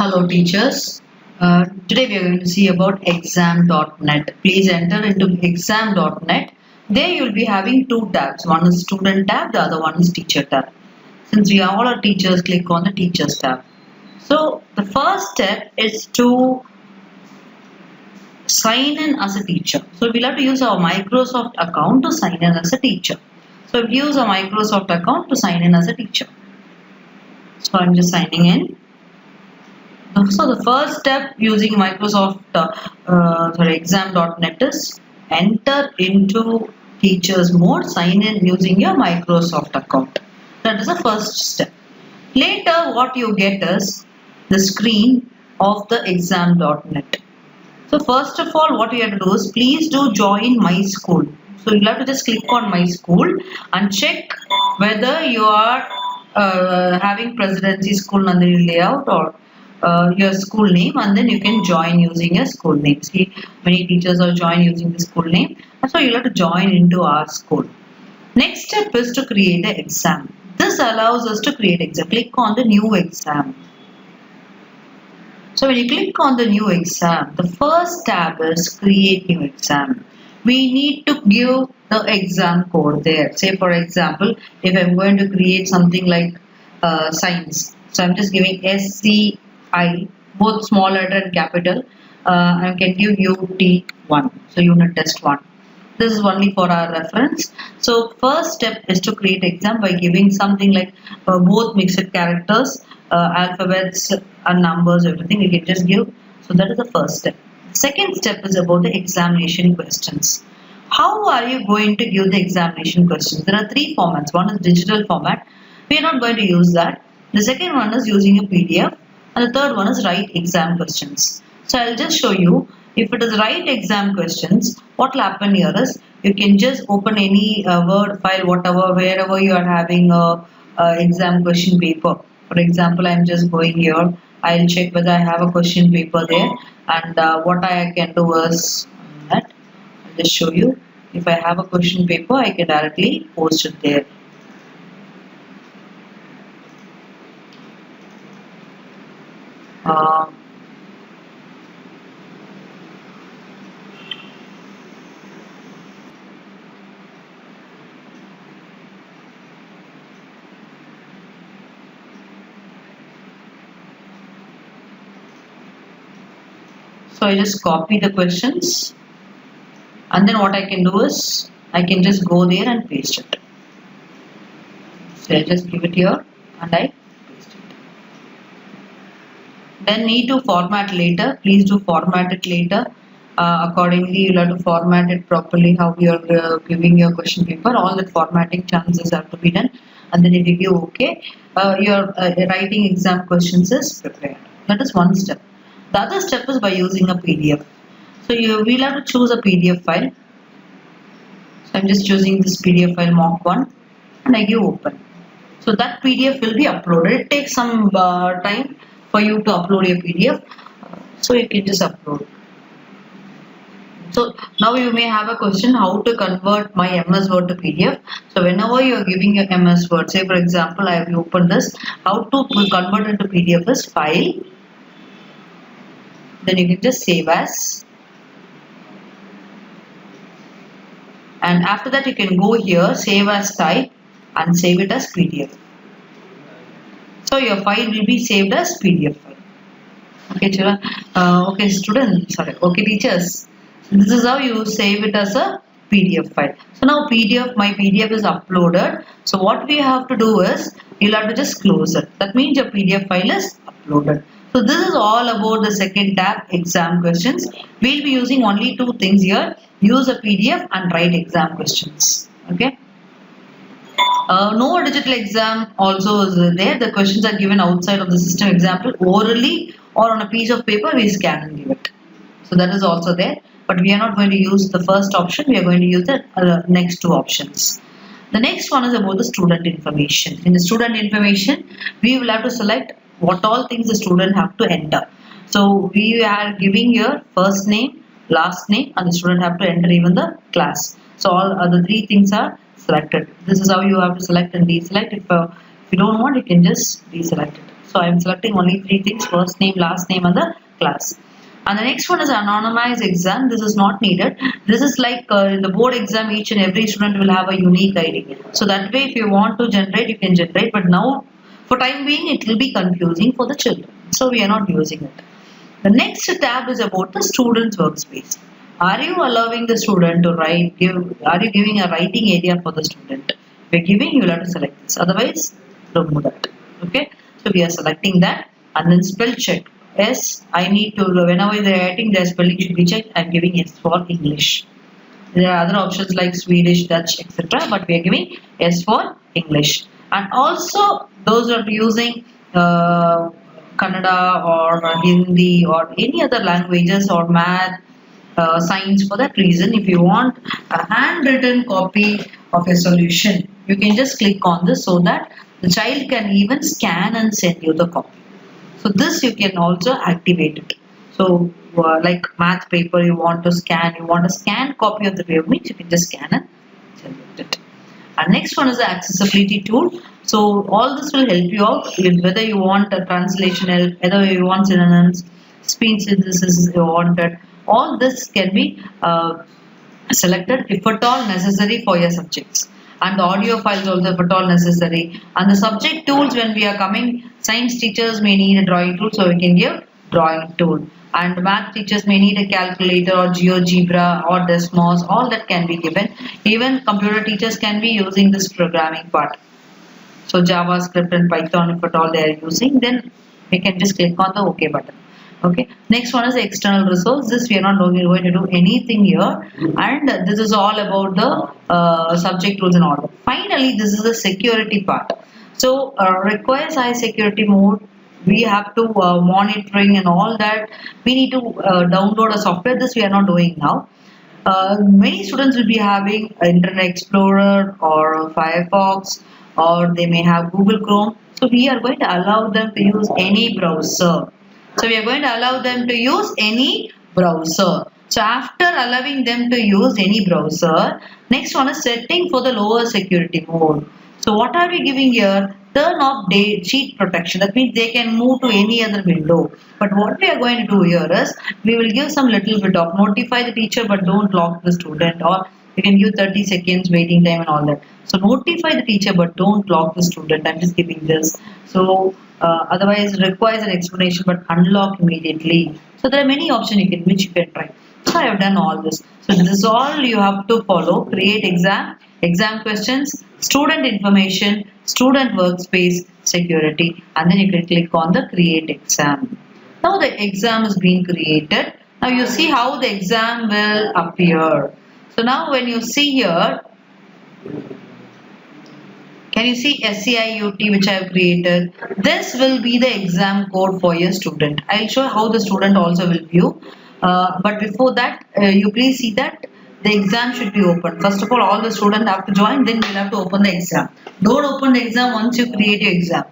Hello teachers. Today we are going to see about exam.net. Please enter into exam.net. There you will be having two tabs. One is student tab, the other one is teacher tab. Since we are all are teachers, click on the teachers tab. So the first step is to sign in as a teacher. So we'll have to use our Microsoft account to sign in as a teacher. So we'll use a Microsoft account to sign in as a teacher. So I'm just signing in. So the first step using Microsoft exam.net is enter into teachers mode, sign in using your Microsoft account. That is the first step. Later what you get is the screen of the exam.net. So first of all what you have to do is please do join my school. So you'll have to just click on my school and check whether you are having Presidency School Nandini layout or your school name, and then you can join using your school name. See, many teachers are joined using the school name, and so you'll have to join into our school. Next step is to create an exam. This allows us to create exam. Click on the new exam. So when you click on the new exam, the first tab is create new exam. We need to give the exam code there. Say for example, if I'm going to create something like science, so I'm just giving SCI, both small letter and capital. I can give UT1, so unit test 1. This is only for our reference. So first step is to create exam by giving something like both mixed characters, alphabets and numbers, everything you can just give. So that is the first step. Second step is about the examination questions. How are you going to give the examination questions? There are three formats. One is digital format. We are not going to use that. The second one is using a PDF. And the third one is write exam questions. So I'll just show you. If it is write exam questions, what will happen here is you can just open any Word file, whatever, wherever you are having a exam question paper. For example, I'm just going here. I'll check whether I have a question paper there, and what I can do is that I'll just show you. If I have a question paper, I can directly post it there. So I just copy the questions, and then what I can do is I can just go there and paste it. So I just give it here and I paste it. Then need to format later. Please do format it later. Accordingly, you'll have to format it properly how you are giving your question paper. All the formatting chances have to be done. And then if you give OK, your writing exam questions is prepared. That is one step. The other step is by using a PDF. So you will have to choose a PDF file. So I'm just choosing this PDF file mock 1 and I give open. So that PDF will be uploaded. It takes some time for you to upload your PDF. So you can just upload. So now you may have a question how to convert my MS Word to PDF. So whenever you are giving your MS Word, say for example I have opened this, how to convert into PDF is file. Then you can just save as, and after that you can go here, save as type and save it as PDF. So your file will be saved as PDF file. Okay children, okay students, sorry, okay teachers. So this is how you save it as a PDF file. So now my PDF is uploaded. So what we have to do is, you'll have to just close it. That means your PDF file is uploaded. So this is all about the second tab, exam questions. We'll be using only two things here. Use a PDF and write exam questions. Okay. No digital exam also is there. The questions are given outside of the system. Example, orally or on a piece of paper, we scan and give it. So that is also there. But we are not going to use the first option. We are going to use the next two options. The next one is about the student information. In the student information, we will have to select what all things the student have to enter. So we are giving your first name, last name, and the student have to enter even the class. So all other three things are selected. This is how you have to select and deselect. If you don't want, you can just deselect it. So I am selecting only three things: first name, last name, and the class. And the next one is anonymized exam. This is not needed. This is like in the board exam, each and every student will have a unique ID. So that way, if you want to generate, you can generate. But now, for time being, it will be confusing for the children. So we are not using it. The next tab is about the student's workspace. Are you allowing the student to write? Are you giving a writing area for the student? If you're giving, you will have to select this. Otherwise, remove that. Okay. So we are selecting that, and then spell check. Yes, I need to, whenever they are writing, their spelling should be checked. I'm giving S for English. There are other options like Swedish, Dutch, etc. But we are giving S for English. And also, those are using Kannada or Hindi or any other languages or math, science, for that reason, if you want a handwritten copy of a solution, you can just click on this so that the child can even scan and send you the copy. So this you can also activate it. So like math paper, you want a scanned copy of the paper, means you can just scan and select it. And next one is the accessibility tool. So all this will help you out whether you want a translation help, whether you want synonyms, speech synthesis you wanted. All this can be selected if at all necessary for your subjects. And the audio files also if at all necessary. And the subject tools, when we are coming, science teachers may need a drawing tool, so we can give drawing tool. And math teachers may need a calculator or GeoGebra or Desmos, all that can be given. Even computer teachers can be using this programming part. So JavaScript and Python, if at all they are using, then we can just click on the OK button. Okay. Next one is the external resource. This we are not going to do anything here, and this is all about the subject rules and all. Finally, this is the security part. So requires high security mode. We have to monitoring and all that. We need to download a software. This we are not doing now. Many students will be having Internet Explorer or Firefox, or they may have Google Chrome. So we are going to allow them to use any browser. So we are going to allow them to use any browser. So after allowing them to use any browser, next one is setting for the lower security mode. So what are we giving here? Turn off cheat protection. That means they can move to any other window. But what we are going to do here is, we will give some little bit of notify the teacher but don't lock the student, or you can give 30 seconds waiting time and all that. So notify the teacher but don't lock the student. I'm just giving this. So otherwise it requires an explanation but unlock immediately. So there are many options which you can try. So I have done all this. So this is all you have to follow. Create exam questions, student information, student workspace, security, and then you can click on the create exam. Now the exam is being created. Now you see how the exam will appear. So now when you see here, can you see SCIUT which I have created? This will be the exam code for your student. I will show how the student also will view. But before that, you please see that the exam should be open. First of all the students have to join, then we'll have to open the exam. Don't open the exam once you create your exam.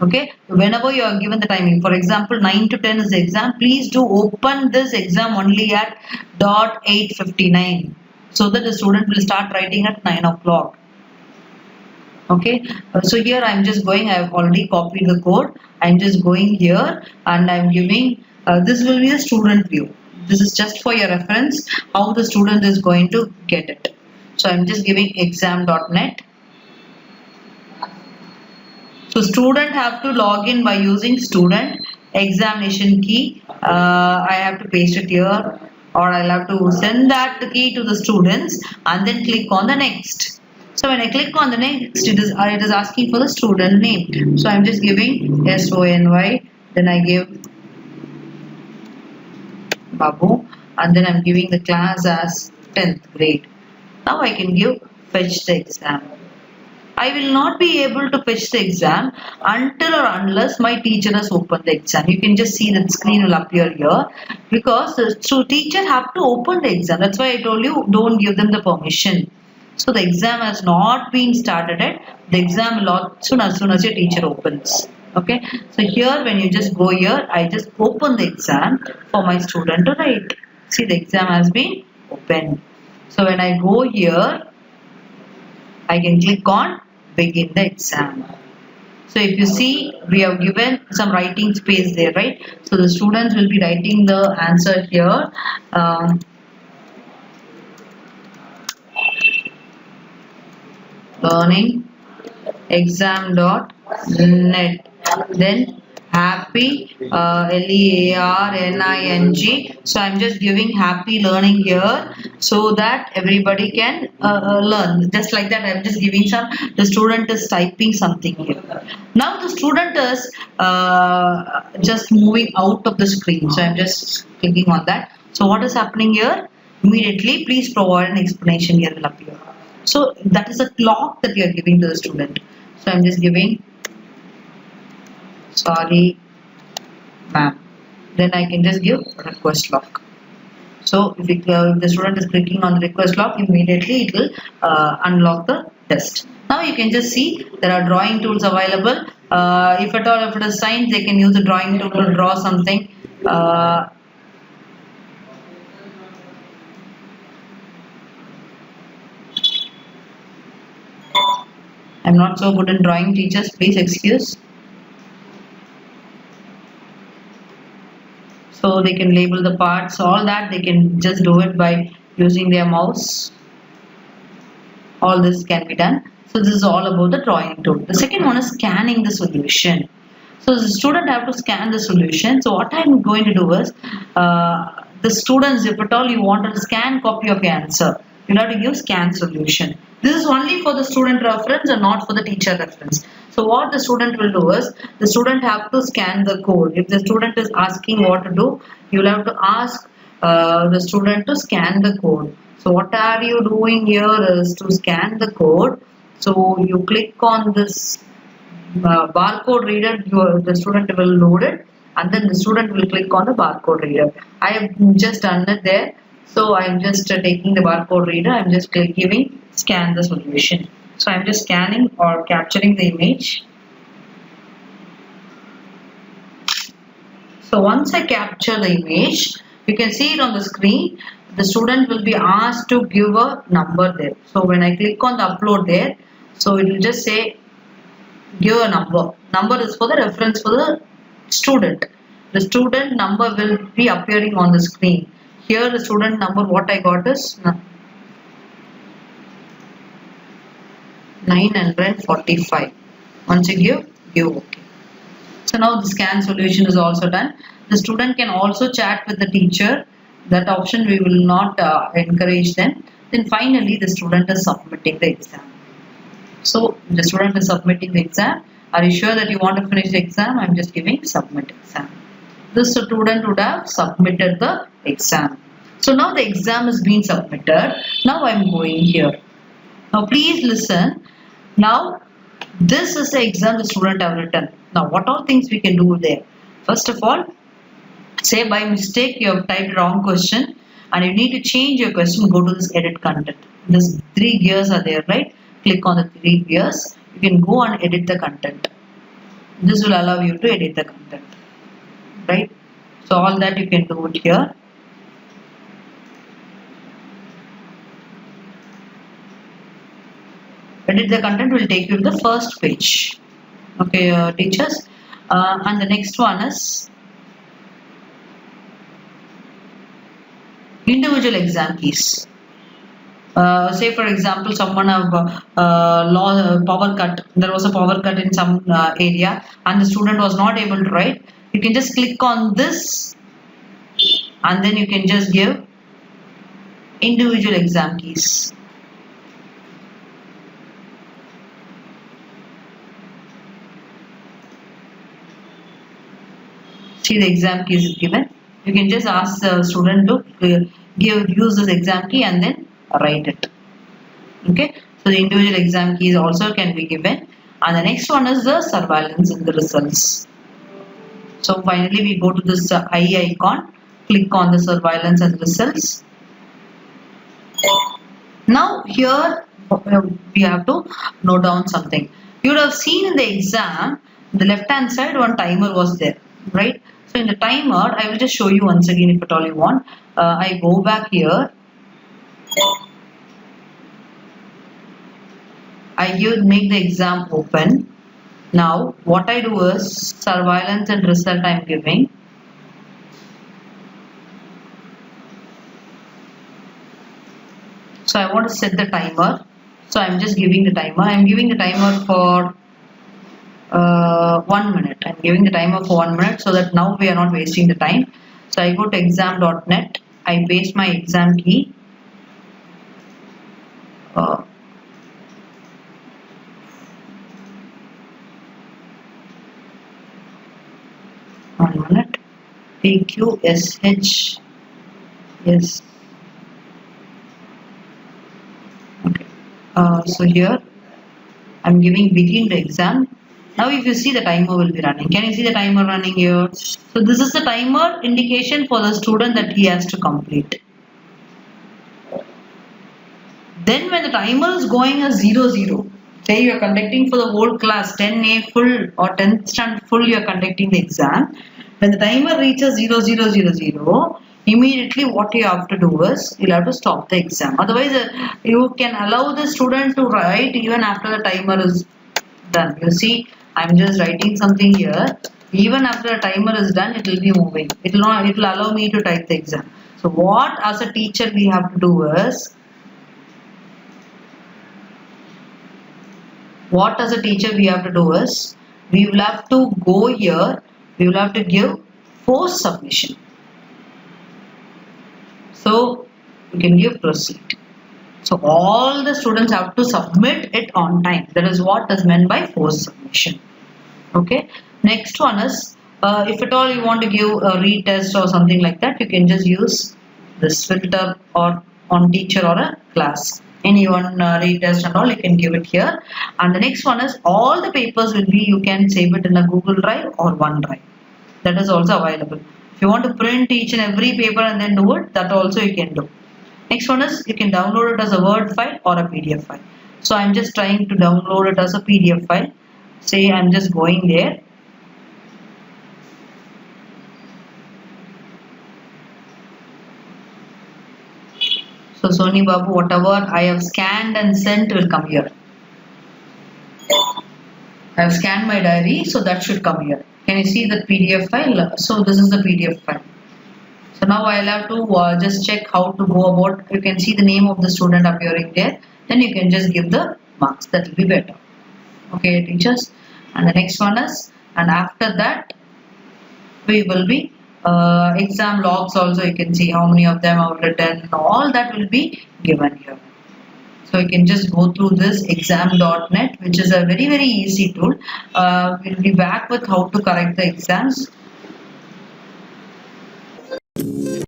Okay, whenever you are given the timing, for example 9 to 10 is the exam, please do open this exam only at 8:59, so that the student will start writing at 9 o'clock. Okay, so here I am just going, I have already copied the code. I am just going here and I am giving, this will be the student view. This is just for your reference, how the student is going to get it. So I am just giving exam.net. So student have to log in by using student examination key. I have to paste it here, or I'll have to send that key to the students and then click on the next. So when I click on the next, it is asking for the student name. So I'm just giving SONY, then I give Babu, and then I'm giving the class as 10th grade. Now I can give fetch the exam. I will not be able to fetch the exam until or unless my teacher has opened the exam. You can just see the screen will appear here, because the teacher have to open the exam. That's why I told you don't give them the permission. So the exam has not been started yet. The exam will soon as your teacher opens. Okay. So here when you just go here, I just open the exam for my student to write. See, the exam has been opened. So when I go here, I can click on begin the exam. So if you see, we have given some writing space there, right? So the students will be writing the answer here. Um, Learning exam.net, then happy, learning. So I'm just giving happy learning here so that everybody can learn. Just like that, I'm just giving some. The student is typing something here. Now the student is just moving out of the screen, so I'm just clicking on that. So what is happening here? Immediately, please provide an explanation here will appear. So that is a clock that you are giving to the student. So I'm just giving sorry ma'am. Then I can just give request lock. So if the student is clicking on the request lock, immediately it will unlock the test. Now you can just see there are drawing tools available. If at all if it is science, they can use the drawing tool to draw something. I'm not so good in drawing, teachers, please excuse. So they can label the parts, all that they can just do it by using their mouse. All this can be done. So this is all about the drawing tool. The second one is scanning the solution. So the student have to scan the solution. So what I'm going to do is, the students, if at all you want a scan copy of your answer, you have to use scan solution. This is only for the student reference and not for the teacher reference. So what the student will do is, the student have to scan the code. If the student is asking what to do, you will have to ask the student to scan the code. So what are you doing here is to scan the code. So you click on this barcode reader, the student will load it, and then the student will click on the barcode reader. I have just done it there. So I am just taking the barcode reader, I am just giving scan the solution. So I am just scanning or capturing the image. So once I capture the image, you can see it on the screen. The student will be asked to give a number there. So when I click on the upload there, so it will just say give a number. Number is for the reference for the student. The student number will be appearing on the screen. Here the student number what I got is 945. Once you give OK. So now the scan solution is also done. The student can also chat with the teacher. That option we will not encourage them. Then finally the student is submitting the exam. So the student is submitting the exam. Are you sure that you want to finish the exam? I am just giving submit exam. This student would have submitted the exam. So now the exam is being submitted. Now I am going here. Now please listen. Now this is the exam the student have written. Now what all things we can do there? First of all, say by mistake you have typed wrong question and you need to change your question, go to this edit content. These 3 gears are there, right? Click on the 3 gears. You can go and edit the content. This will allow you to edit the content, right? So all that you can do it here. Edit the content will take you to the first page. Okay, teachers. And the next one is individual exam keys. Say for example, someone have power cut. There was a power cut in some area, and the student was not able to write. You can just click on this, and then you can just give individual exam keys. See the exam key is given. You can just ask the student to use this exam key and then write it. Okay. So the individual exam keys also can be given. And the next one is the surveillance in the results. So finally we go to this eye icon. Click on the surveillance and results. Now here we have to note down something. You would have seen in the exam, the left hand side one timer was there, right? So in the timer, I will just show you once again if at all you want. I go back here. I make the exam open. Now what I do is surveillance and result I'm giving. So I want to set the timer. So I'm just giving the timer. I'm giving the timer for 1 minute. I'm giving the timer for 1 minute so that now we are not wasting the time. So I go to exam.net. I paste my exam key. Uh, 1 minute. PQSH. Yes. Okay. So here I'm giving begin the exam. Now if you see the timer will be running. Can you see the timer running here? So this is the timer indication for the student that he has to complete. Then when the timer is going as 00, say you are conducting for the whole class 10A full or 10th standard full, you are conducting the exam. When the timer reaches 0000, immediately what you have to do is you'll have to stop the exam. Otherwise, you can allow the student to write even after the timer is done. You see, I'm just writing something here. Even after the timer is done, it will be moving. It will not. It will allow me to type the exam. So what as a teacher we have to do is, what as a teacher we have to do is, we will have to go here. We will have to give force submission. So you can give proceed. So all the students have to submit it on time. That is what is meant by force submission. Okay. Next one is if at all you want to give a retest or something like that, you can just use this filter or on teacher or a class. Anyone retest and all you can give it here. And the next one is all the papers will be, you can save it in a Google Drive or OneDrive. That is also available. If you want to print each and every paper and then do it, that also you can do. Next one is you can download it as a Word file or a PDF file. So I'm just trying to download it as a PDF file. Say I'm just going there. So Sony Babu, whatever I have scanned and sent will come here. I have scanned my diary, so that should come here. Can you see the PDF file? So this is the PDF file. So now I'll have to just check how to go about. You can see the name of the student appearing there. Then you can just give the marks. That will be better. Okay, teachers. And the next one is, and after that, we will be exam logs also. You can see how many of them are written. All that will be given here. So you can just go through this exam.net, which is a very easy tool. We'll be back with how to correct the exams.